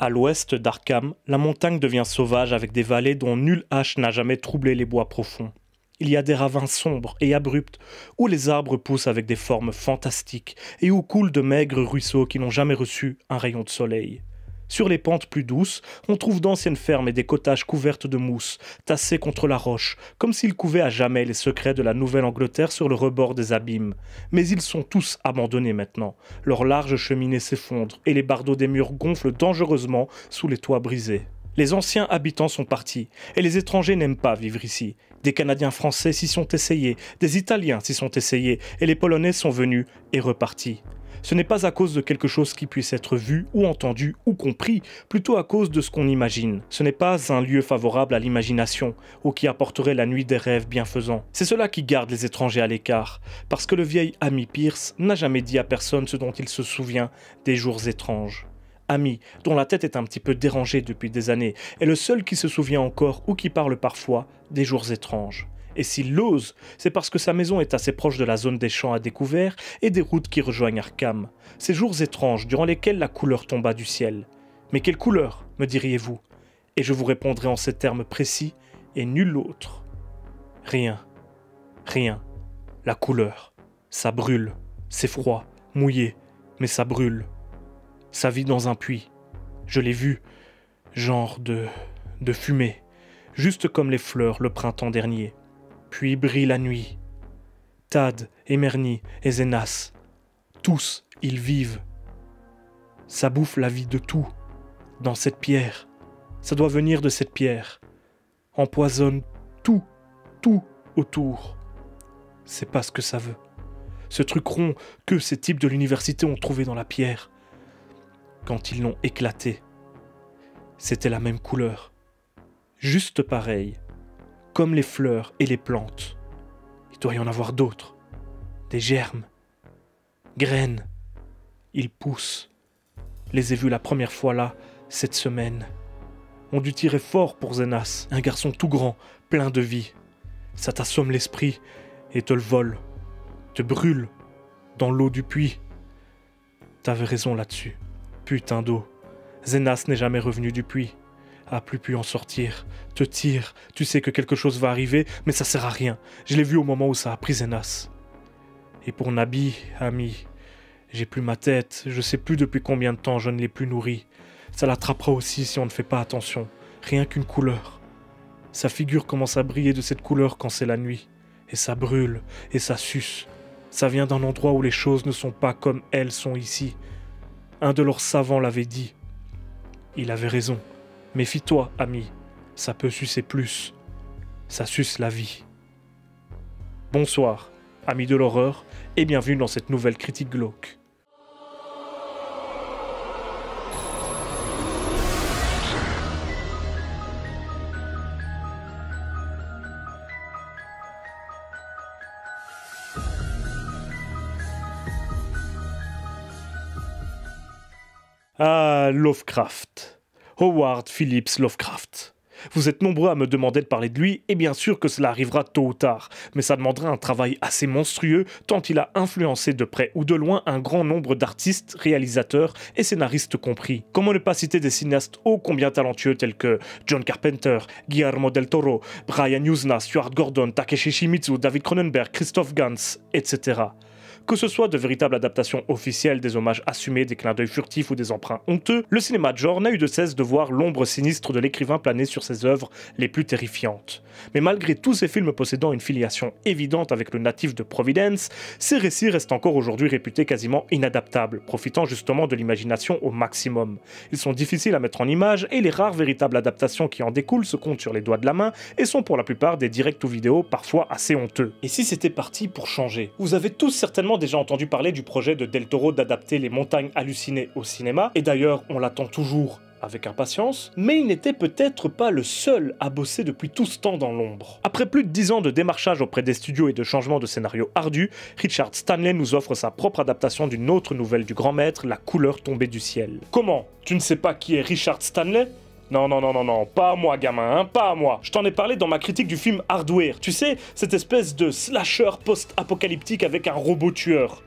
À l'ouest d'Arkham, la montagne devient sauvage avec des vallées dont nulle hache n'a jamais troublé les bois profonds. Il y a des ravins sombres et abrupts où les arbres poussent avec des formes fantastiques et où coulent de maigres ruisseaux qui n'ont jamais reçu un rayon de soleil. Sur les pentes plus douces, on trouve d'anciennes fermes et des cottages couvertes de mousse, tassés contre la roche, comme s'ils couvaient à jamais les secrets de la Nouvelle-Angleterre sur le rebord des abîmes. Mais ils sont tous abandonnés maintenant. Leurs larges cheminées s'effondrent et les bardeaux des murs gonflent dangereusement sous les toits brisés. Les anciens habitants sont partis, et les étrangers n'aiment pas vivre ici. Des Canadiens français s'y sont essayés, des Italiens s'y sont essayés, et les Polonais sont venus et repartis. Ce n'est pas à cause de quelque chose qui puisse être vu ou entendu ou compris, plutôt à cause de ce qu'on imagine. Ce n'est pas un lieu favorable à l'imagination, ou qui apporterait la nuit des rêves bienfaisants. C'est cela qui garde les étrangers à l'écart, parce que le vieil Ami Pierce n'a jamais dit à personne ce dont il se souvient des jours étranges. Ami, dont la tête est un petit peu dérangée depuis des années, est le seul qui se souvient encore ou qui parle parfois des jours étranges. Et s'il l'ose, c'est parce que sa maison est assez proche de la zone des champs à découvert et des routes qui rejoignent Arkham. Ces jours étranges durant lesquels la couleur tomba du ciel. Mais quelle couleur, me diriez-vous? Et je vous répondrai en ces termes précis et nul autre. Rien. Rien. La couleur. Ça brûle. C'est froid, mouillé, mais ça brûle. Ça vit dans un puits. Je l'ai vu. Genre de fumée. Juste comme les fleurs le printemps dernier. Puis brille la nuit. Tad, Emerny et Zenas. Tous, ils vivent. Ça bouffe la vie de tout. Dans cette pierre. Ça doit venir de cette pierre. Empoisonne tout autour. C'est pas ce que ça veut. Ce truc rond que ces types de l'université ont trouvé dans la pierre. Quand ils l'ont éclaté. C'était la même couleur. Juste pareil. Comme les fleurs et les plantes. Il doit y en avoir d'autres. Des germes. Graines. Ils poussent. Les ai vus la première fois là, cette semaine. On dut tirer fort pour Zenas, un garçon tout grand, plein de vie. Ça t'assomme l'esprit et te le vole. Te brûle dans l'eau du puits. T'avais raison là-dessus. Putain d'eau. Zenas n'est jamais revenu du puits. A plus pu en sortir. Te tire. Tu sais que quelque chose va arriver, mais ça sert à rien. Je l'ai vu au moment où ça a pris Zenas. Et pour Nabi, Ami, j'ai plus ma tête. Je sais plus depuis combien de temps je ne l'ai plus nourrie. Ça l'attrapera aussi si on ne fait pas attention. Rien qu'une couleur. Sa figure commence à briller de cette couleur quand c'est la nuit. Et ça brûle. Et ça suce. Ça vient d'un endroit où les choses ne sont pas comme elles sont ici. Un de leurs savants l'avait dit. Il avait raison. Méfie-toi, Ami. Ça peut sucer plus. Ça suce la vie. Bonsoir, amis de l'horreur, et bienvenue dans cette nouvelle critique glauque. Ah, Lovecraft. Howard Phillips Lovecraft. Vous êtes nombreux à me demander de parler de lui, et bien sûr que cela arrivera tôt ou tard, mais ça demandera un travail assez monstrueux, tant il a influencé de près ou de loin un grand nombre d'artistes, réalisateurs et scénaristes compris. Comment ne pas citer des cinéastes ô combien talentueux tels que John Carpenter, Guillermo del Toro, Brian Yuzna, Stuart Gordon, Takeshi Shimizu, David Cronenberg, Christoph Gans, etc. Que ce soit de véritables adaptations officielles, des hommages assumés, des clins d'œil furtifs ou des emprunts honteux, le cinéma de genre n'a eu de cesse de voir l'ombre sinistre de l'écrivain planer sur ses œuvres les plus terrifiantes. Mais malgré tous ces films possédant une filiation évidente avec le natif de Providence, ces récits restent encore aujourd'hui réputés quasiment inadaptables, profitant justement de l'imagination au maximum. Ils sont difficiles à mettre en image et les rares véritables adaptations qui en découlent se comptent sur les doigts de la main et sont pour la plupart des directs ou vidéos parfois assez honteux. Et si c'était parti pour changer? Vous avez tous certainement déjà entendu parler du projet de Del Toro d'adapter Les Montagnes Hallucinées au cinéma, et d'ailleurs on l'attend toujours avec impatience, mais il n'était peut-être pas le seul à bosser depuis tout ce temps dans l'ombre. Après plus de 10 ans de démarchage auprès des studios et de changements de scénario ardus, Richard Stanley nous offre sa propre adaptation d'une autre nouvelle du grand maître, La couleur tombée du ciel. Comment? Tu ne sais pas qui est Richard Stanley? Non, pas à moi gamin, hein, pas à moi. Je t'en ai parlé dans ma critique du film Hardware, tu sais, cette espèce de slasher post-apocalyptique avec un robot tueur.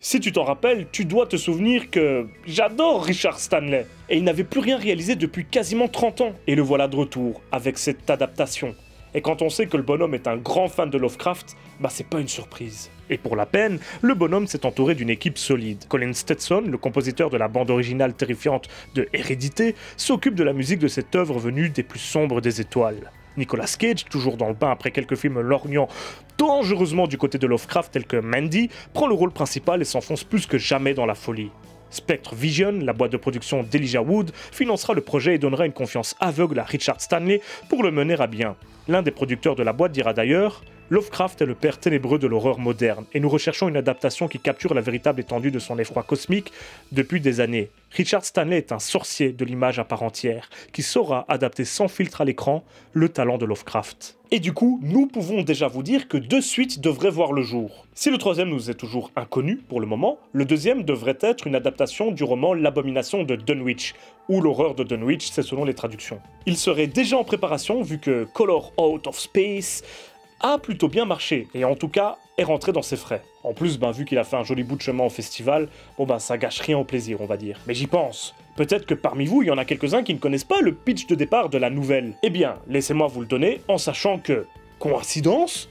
Si tu t'en rappelles, tu dois te souvenir que j'adore Richard Stanley. Et il n'avait plus rien réalisé depuis quasiment 30 ans. Et le voilà de retour, avec cette adaptation. Et quand on sait que le bonhomme est un grand fan de Lovecraft, bah c'est pas une surprise. Et pour la peine, le bonhomme s'est entouré d'une équipe solide. Colin Stetson, le compositeur de la bande originale terrifiante de Hérédité, s'occupe de la musique de cette œuvre venue des plus sombres des étoiles. Nicolas Cage, toujours dans le bain après quelques films lorgnants dangereusement du côté de Lovecraft tels que Mandy, prend le rôle principal et s'enfonce plus que jamais dans la folie. Spectre Vision, la boîte de production d'Elijah Wood, financera le projet et donnera une confiance aveugle à Richard Stanley pour le mener à bien. L'un des producteurs de la boîte dira d'ailleurs « Lovecraft est le père ténébreux de l'horreur moderne, et nous recherchons une adaptation qui capture la véritable étendue de son effroi cosmique depuis des années. Richard Stanley est un sorcier de l'image à part entière, qui saura adapter sans filtre à l'écran le talent de Lovecraft. » Et du coup, nous pouvons déjà vous dire que 2 suites devraient voir le jour. Si le troisième nous est toujours inconnu pour le moment, le deuxième devrait être une adaptation du roman L'Abomination de Dunwich, ou L'Horreur de Dunwich, c'est selon les traductions. Il serait déjà en préparation vu que Color Out of Space a plutôt bien marché, et en tout cas est rentré dans ses frais. En plus, vu qu'il a fait un joli bout de chemin au festival, ça gâche rien au plaisir, on va dire. Mais j'y pense. Peut-être que parmi vous, il y en a quelques-uns qui ne connaissent pas le pitch de départ de la nouvelle. Eh bien, laissez-moi vous le donner en sachant que, coïncidence,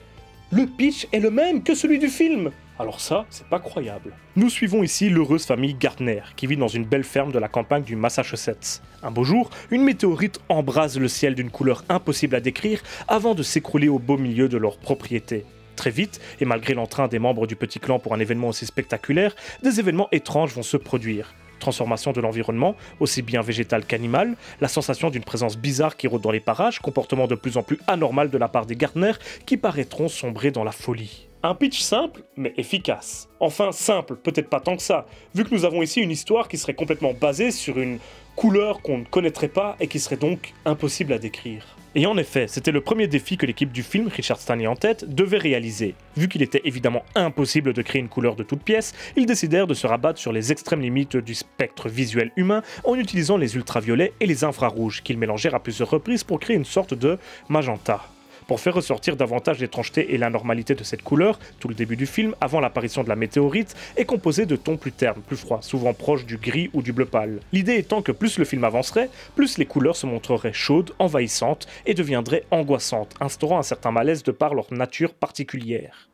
le pitch est le même que celui du film. Alors ça, c'est pas croyable. Nous suivons ici l'heureuse famille Gardner, qui vit dans une belle ferme de la campagne du Massachusetts. Un beau jour, une météorite embrase le ciel d'une couleur impossible à décrire avant de s'écrouler au beau milieu de leur propriété. Très vite, et malgré l'entrain des membres du petit clan pour un événement aussi spectaculaire, des événements étranges vont se produire. Transformation de l'environnement, aussi bien végétal qu'animal, la sensation d'une présence bizarre qui rôde dans les parages, comportement de plus en plus anormal de la part des Gardner qui paraîtront sombrer dans la folie. Un pitch simple, mais efficace. Enfin simple, peut-être pas tant que ça, vu que nous avons ici une histoire qui serait complètement basée sur une couleur qu'on ne connaîtrait pas et qui serait donc impossible à décrire. Et en effet, c'était le premier défi que l'équipe du film, Richard Stanley en tête, devait réaliser. Vu qu'il était évidemment impossible de créer une couleur de toute pièce, ils décidèrent de se rabattre sur les extrêmes limites du spectre visuel humain en utilisant les ultraviolets et les infrarouges, qu'ils mélangèrent à plusieurs reprises pour créer une sorte de magenta. Pour faire ressortir davantage l'étrangeté et l'anormalité de cette couleur, tout le début du film, avant l'apparition de la météorite, est composé de tons plus ternes, plus froids, souvent proches du gris ou du bleu pâle. L'idée étant que plus le film avancerait, plus les couleurs se montreraient chaudes, envahissantes et deviendraient angoissantes, instaurant un certain malaise de par leur nature particulière.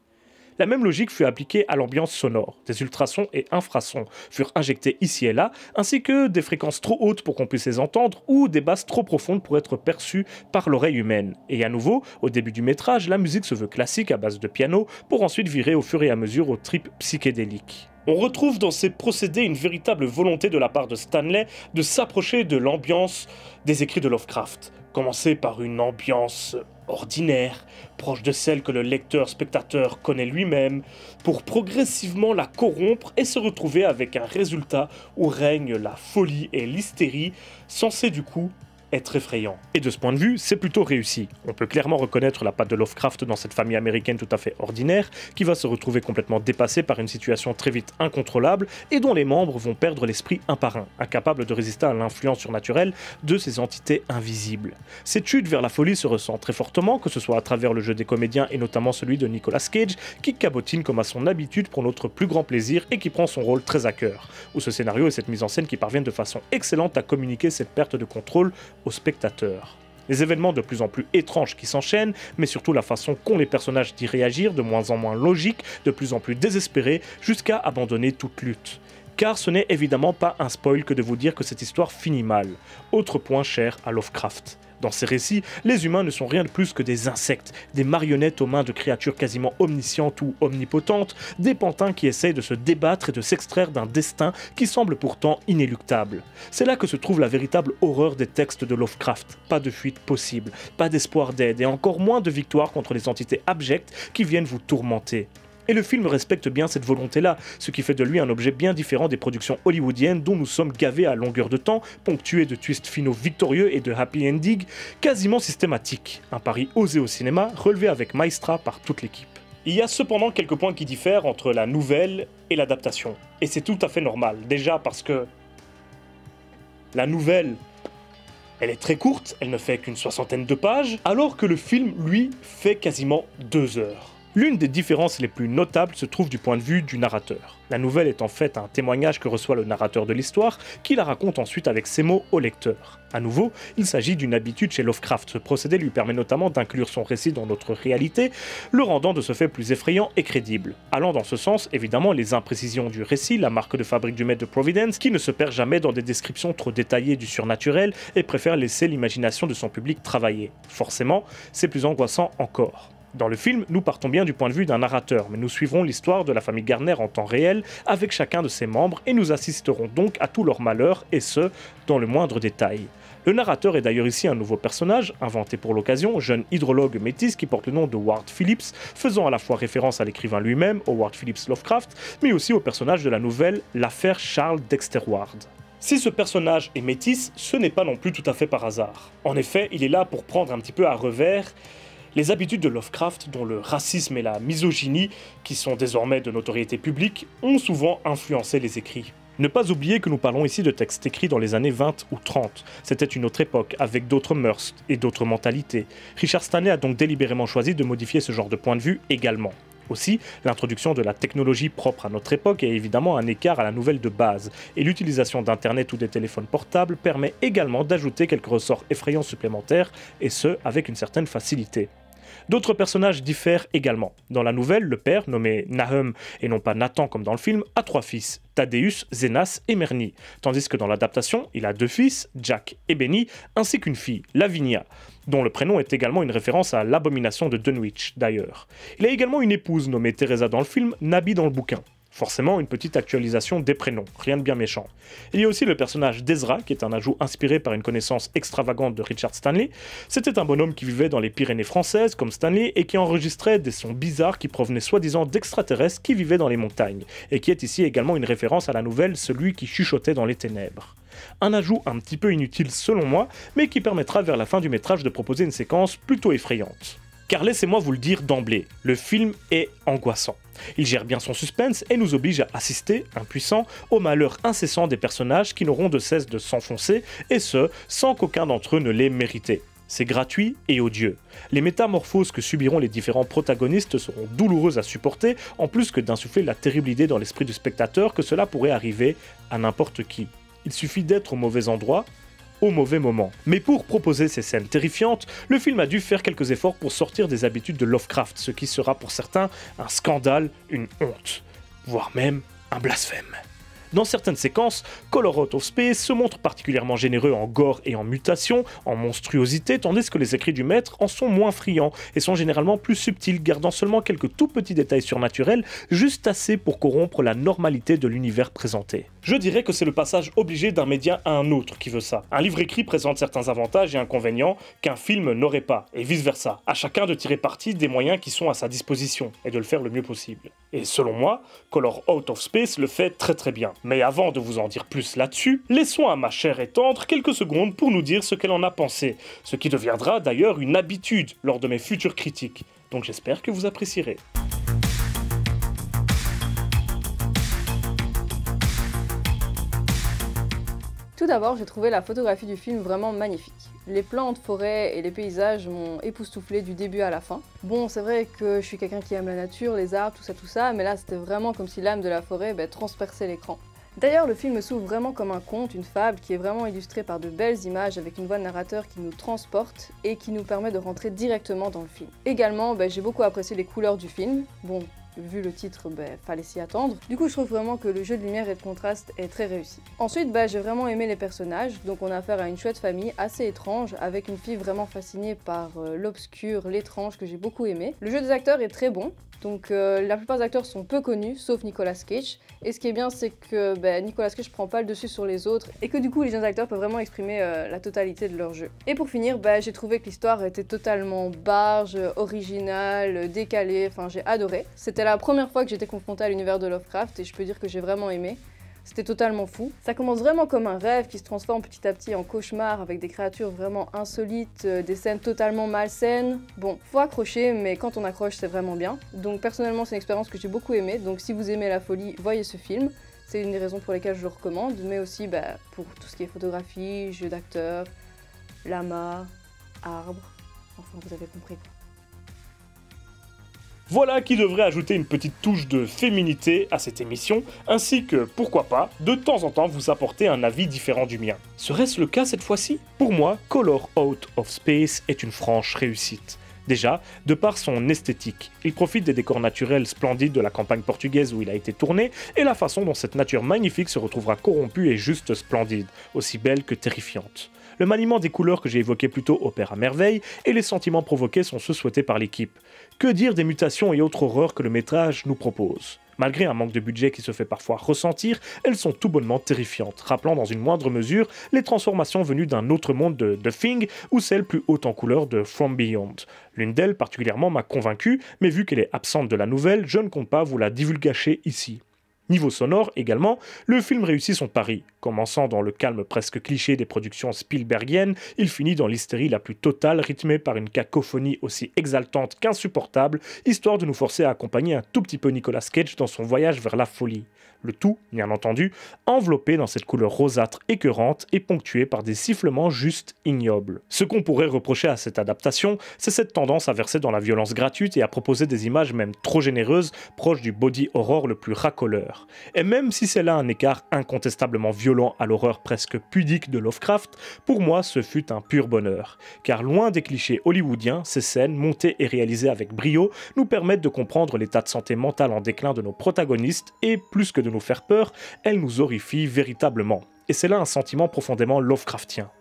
La même logique fut appliquée à l'ambiance sonore. Des ultrasons et infrasons furent injectés ici et là, ainsi que des fréquences trop hautes pour qu'on puisse les entendre ou des basses trop profondes pour être perçues par l'oreille humaine. Et à nouveau, au début du métrage, la musique se veut classique à base de piano pour ensuite virer au fur et à mesure aux tripes psychédéliques. On retrouve dans ces procédés une véritable volonté de la part de Stanley de s'approcher de l'ambiance des écrits de Lovecraft. Commencer par une ambiance ordinaire, proche de celle que le lecteur-spectateur connaît lui-même, pour progressivement la corrompre et se retrouver avec un résultat où règne la folie et l'hystérie, censé du coup être effrayant. Et de ce point de vue, c'est plutôt réussi. On peut clairement reconnaître la patte de Lovecraft dans cette famille américaine tout à fait ordinaire, qui va se retrouver complètement dépassée par une situation très vite incontrôlable et dont les membres vont perdre l'esprit un par un, incapables de résister à l'influence surnaturelle de ces entités invisibles. Cette chute vers la folie se ressent très fortement, que ce soit à travers le jeu des comédiens et notamment celui de Nicolas Cage, qui cabotine comme à son habitude pour notre plus grand plaisir et qui prend son rôle très à cœur, où ce scénario et cette mise en scène qui parviennent de façon excellente à communiquer cette perte de contrôle aux spectateurs. Les événements de plus en plus étranges qui s'enchaînent, mais surtout la façon qu'ont les personnages d'y réagir, de moins en moins logique, de plus en plus désespérés, jusqu'à abandonner toute lutte. Car ce n'est évidemment pas un spoil que de vous dire que cette histoire finit mal. Autre point cher à Lovecraft. Dans ces récits, les humains ne sont rien de plus que des insectes, des marionnettes aux mains de créatures quasiment omniscientes ou omnipotentes, des pantins qui essayent de se débattre et de s'extraire d'un destin qui semble pourtant inéluctable. C'est là que se trouve la véritable horreur des textes de Lovecraft. Pas de fuite possible, pas d'espoir d'aide et encore moins de victoire contre les entités abjectes qui viennent vous tourmenter. Et le film respecte bien cette volonté-là, ce qui fait de lui un objet bien différent des productions hollywoodiennes dont nous sommes gavés à longueur de temps, ponctués de twists finaux victorieux et de happy ending quasiment systématiques. Un pari osé au cinéma, relevé avec maestria par toute l'équipe. Il y a cependant quelques points qui diffèrent entre la nouvelle et l'adaptation. Et c'est tout à fait normal, déjà parce que la nouvelle, elle est très courte, elle ne fait qu'une 60aine de pages, alors que le film, lui, fait quasiment 2 heures. L'une des différences les plus notables se trouve du point de vue du narrateur. La nouvelle est en fait un témoignage que reçoit le narrateur de l'histoire, qui la raconte ensuite avec ses mots au lecteur. À nouveau, il s'agit d'une habitude chez Lovecraft. Ce procédé lui permet notamment d'inclure son récit dans notre réalité, le rendant de ce fait plus effrayant et crédible. Allant dans ce sens, évidemment, les imprécisions du récit, la marque de fabrique du maître de Providence, qui ne se perd jamais dans des descriptions trop détaillées du surnaturel et préfère laisser l'imagination de son public travailler. Forcément, c'est plus angoissant encore. Dans le film, nous partons bien du point de vue d'un narrateur, mais nous suivrons l'histoire de la famille Garner en temps réel avec chacun de ses membres et nous assisterons donc à tous leurs malheurs, et ce, dans le moindre détail. Le narrateur est d'ailleurs ici un nouveau personnage, inventé pour l'occasion, jeune hydrologue métis qui porte le nom de Howard Phillips, faisant à la fois référence à l'écrivain lui-même, Howard Phillips Lovecraft, mais aussi au personnage de la nouvelle, l'affaire Charles Dexter Ward. Si ce personnage est métis, ce n'est pas non plus tout à fait par hasard. En effet, il est là pour prendre un petit peu à revers les habitudes de Lovecraft, dont le racisme et la misogynie, qui sont désormais de notoriété publique, ont souvent influencé les écrits. Ne pas oublier que nous parlons ici de textes écrits dans les années 20 ou 30. C'était une autre époque, avec d'autres mœurs et d'autres mentalités. Richard Stanley a donc délibérément choisi de modifier ce genre de point de vue également. Aussi, l'introduction de la technologie propre à notre époque est évidemment un écart à la nouvelle de base, et l'utilisation d'Internet ou des téléphones portables permet également d'ajouter quelques ressorts effrayants supplémentaires, et ce, avec une certaine facilité. D'autres personnages diffèrent également. Dans la nouvelle, le père, nommé Nahum et non pas Nathan comme dans le film, a 3 fils, Thaddeus, Zénas et Merny, tandis que dans l'adaptation, il a 2 fils, Jack et Benny, ainsi qu'une fille, Lavinia, dont le prénom est également une référence à l'abomination de Dunwich d'ailleurs. Il a également une épouse nommée Teresa dans le film, Nabi dans le bouquin. Forcément, une petite actualisation des prénoms, rien de bien méchant. Il y a aussi le personnage d'Ezra, qui est un ajout inspiré par une connaissance extravagante de Richard Stanley. C'était un bonhomme qui vivait dans les Pyrénées françaises, comme Stanley, et qui enregistrait des sons bizarres qui provenaient soi-disant d'extraterrestres qui vivaient dans les montagnes, et qui est ici également une référence à la nouvelle Celui qui chuchotait dans les ténèbres. Un ajout un petit peu inutile selon moi, mais qui permettra vers la fin du métrage de proposer une séquence plutôt effrayante. Car laissez-moi vous le dire d'emblée, le film est angoissant. Il gère bien son suspense et nous oblige à assister, impuissants, au malheur incessant des personnages qui n'auront de cesse de s'enfoncer, et ce, sans qu'aucun d'entre eux ne l'ait mérité. C'est gratuit et odieux. Les métamorphoses que subiront les différents protagonistes seront douloureuses à supporter, en plus que d'insuffler la terrible idée dans l'esprit du spectateur que cela pourrait arriver à n'importe qui. Il suffit d'être au mauvais endroit, au mauvais moment. Mais pour proposer ces scènes terrifiantes, le film a dû faire quelques efforts pour sortir des habitudes de Lovecraft, ce qui sera pour certains un scandale, une honte, voire même un blasphème. Dans certaines séquences, Color Out of Space se montre particulièrement généreux en gore et en mutation, en monstruosité, tandis que les écrits du maître en sont moins friands et sont généralement plus subtils, gardant seulement quelques tout petits détails surnaturels, juste assez pour corrompre la normalité de l'univers présenté. Je dirais que c'est le passage obligé d'un média à un autre qui veut ça. Un livre écrit présente certains avantages et inconvénients qu'un film n'aurait pas, et vice-versa. À chacun de tirer parti des moyens qui sont à sa disposition, et de le faire le mieux possible. Et selon moi, Color Out of Space le fait très bien. Mais avant de vous en dire plus là-dessus, laissons à ma chère et tendre quelques secondes pour nous dire ce qu'elle en a pensé, ce qui deviendra d'ailleurs une habitude lors de mes futures critiques. Donc j'espère que vous apprécierez. Tout d'abord, j'ai trouvé la photographie du film vraiment magnifique. Les plantes, forêts et les paysages m'ont époustouflé du début à la fin. Bon, c'est vrai que je suis quelqu'un qui aime la nature, les arbres, tout ça, mais là c'était vraiment comme si l'âme de la forêt transperçait l'écran. D'ailleurs, le film s'ouvre vraiment comme un conte, une fable qui est vraiment illustrée par de belles images avec une voix de narrateur qui nous transporte et qui nous permet de rentrer directement dans le film. Également, j'ai beaucoup apprécié les couleurs du film. Bon, vu le titre, fallait s'y attendre. Du coup, je trouve vraiment que le jeu de lumière et de contraste est très réussi. Ensuite, j'ai vraiment aimé les personnages. Donc on a affaire à une chouette famille assez étrange, avec une fille vraiment fascinée par l'obscur, l'étrange, que j'ai beaucoup aimé. Le jeu des acteurs est très bon. Donc la plupart des acteurs sont peu connus, sauf Nicolas Cage. Et ce qui est bien, c'est que Nicolas Cage prend pas le dessus sur les autres, et que du coup les jeunes acteurs peuvent vraiment exprimer la totalité de leur jeu. Et pour finir, j'ai trouvé que l'histoire était totalement barge, originale, décalée, enfin j'ai adoré. C'était la première fois que j'étais confrontée à l'univers de Lovecraft, et je peux dire que j'ai vraiment aimé. C'était totalement fou. Ça commence vraiment comme un rêve qui se transforme petit à petit en cauchemar avec des créatures vraiment insolites, des scènes totalement malsaines. Bon, faut accrocher, mais quand on accroche, c'est vraiment bien. Donc personnellement, c'est une expérience que j'ai beaucoup aimée. Donc si vous aimez la folie, voyez ce film. C'est une des raisons pour lesquelles je le recommande, mais aussi pour tout ce qui est photographie, jeu d'acteur, lama, arbre, enfin vous avez compris quoi. Voilà qui devrait ajouter une petite touche de féminité à cette émission, ainsi que, pourquoi pas, de temps en temps vous apporter un avis différent du mien. Serait-ce le cas cette fois-ci? Pour moi, Color Out of Space est une franche réussite. Déjà, de par son esthétique, il profite des décors naturels splendides de la campagne portugaise où il a été tourné, et la façon dont cette nature magnifique se retrouvera corrompue est juste splendide, aussi belle que terrifiante. Le maniement des couleurs que j'ai évoqué plus tôt opère à merveille, et les sentiments provoqués sont ceux souhaités par l'équipe. Que dire des mutations et autres horreurs que le métrage nous propose? Malgré un manque de budget qui se fait parfois ressentir, elles sont tout bonnement terrifiantes, rappelant dans une moindre mesure les transformations venues d'un autre monde de The Thing ou celles plus hautes en couleur de From Beyond. L'une d'elles particulièrement m'a convaincu, mais vu qu'elle est absente de la nouvelle, je ne compte pas vous la divulgacher ici. Niveau sonore également, le film réussit son pari. Commençant dans le calme presque cliché des productions Spielbergiennes, il finit dans l'hystérie la plus totale, rythmée par une cacophonie aussi exaltante qu'insupportable, histoire de nous forcer à accompagner un tout petit peu Nicolas Cage dans son voyage vers la folie. Le tout, bien entendu, enveloppé dans cette couleur rosâtre écœurante et ponctué par des sifflements juste ignobles. Ce qu'on pourrait reprocher à cette adaptation, c'est cette tendance à verser dans la violence gratuite et à proposer des images même trop généreuses, proches du body horror le plus racoleur. Et même si c'est là un écart incontestablement violent à l'horreur presque pudique de Lovecraft, pour moi ce fut un pur bonheur. Car loin des clichés hollywoodiens, ces scènes, montées et réalisées avec brio, nous permettent de comprendre l'état de santé mentale en déclin de nos protagonistes et, plus que de nous faire peur, elles nous horrifient véritablement. Et c'est là un sentiment profondément Lovecraftien.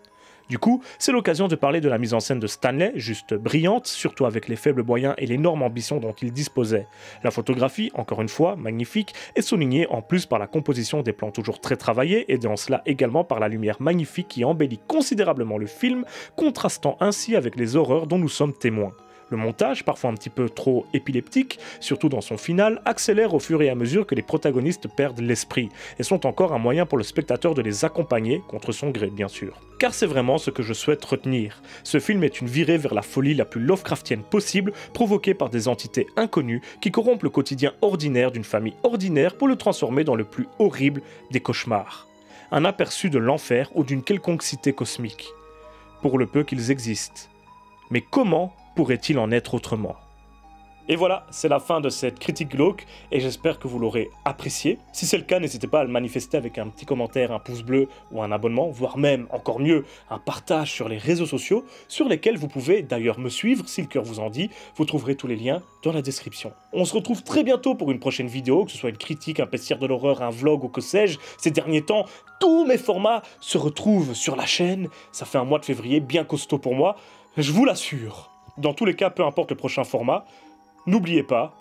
Du coup, c'est l'occasion de parler de la mise en scène de Stanley, juste brillante, surtout avec les faibles moyens et l'énorme ambition dont il disposait. La photographie, encore une fois, magnifique, est soulignée en plus par la composition des plans toujours très travaillés, et en cela également par la lumière magnifique qui embellit considérablement le film, contrastant ainsi avec les horreurs dont nous sommes témoins. Le montage, parfois un petit peu trop épileptique, surtout dans son final, accélère au fur et à mesure que les protagonistes perdent l'esprit, et sont encore un moyen pour le spectateur de les accompagner, contre son gré bien sûr. Car c'est vraiment ce que je souhaite retenir. Ce film est une virée vers la folie la plus Lovecraftienne possible, provoquée par des entités inconnues qui corrompent le quotidien ordinaire d'une famille ordinaire pour le transformer dans le plus horrible des cauchemars. Un aperçu de l'enfer ou d'une quelconque cité cosmique. Pour le peu qu'ils existent. Mais comment pourrait-il en être autrement? Et voilà, c'est la fin de cette critique glauque, et j'espère que vous l'aurez apprécié. Si c'est le cas, n'hésitez pas à le manifester avec un petit commentaire, un pouce bleu ou un abonnement, voire même, encore mieux, un partage sur les réseaux sociaux, sur lesquels vous pouvez d'ailleurs me suivre, si le cœur vous en dit. Vous trouverez tous les liens dans la description. On se retrouve très bientôt pour une prochaine vidéo, que ce soit une critique, un bestiaire de l'horreur, un vlog ou que sais-je. Ces derniers temps, tous mes formats se retrouvent sur la chaîne. Ça fait un mois de février bien costaud pour moi, je vous l'assure. Dans tous les cas, peu importe le prochain format, n'oubliez pas,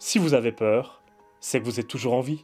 si vous avez peur, c'est que vous êtes toujours en vie.